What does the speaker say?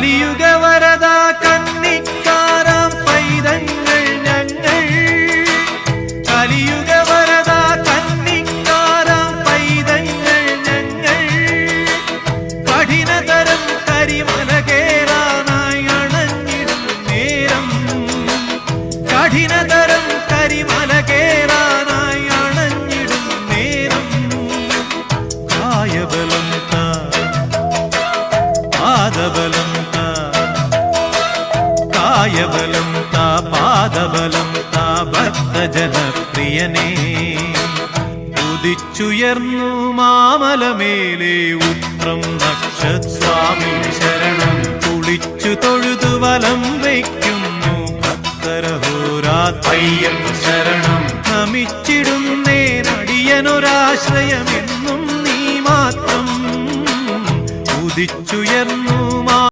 കലിയുഗ വരദ കന്നിക്കാരാം പൈതങ്ങൾ ഞങ്ങൾ കലിയുഗ വരദ കന്നിക്കാരാം പൈതങ്ങൾ ഞങ്ങൾ കഠിനതരം കരിമല കേറാനായി അണഞ്ഞിടും നേരം കഠിനതരം കരിമല കേറാനായി അണഞ്ഞിടും നേരം കായബലം പാദബലം കായബലം പാദബലം ഭക്തജനപ്രിയനേ ഉദിച്ചുയർന്നു മാമലമേലെ ഉത്രം നക്ഷസ്വാമി ശരണം കുളിച്ചു തൊഴുതു വലം വയ്ക്കുന്നു ഭക്തരഹോരാ അയ്യപ്പ ശരണം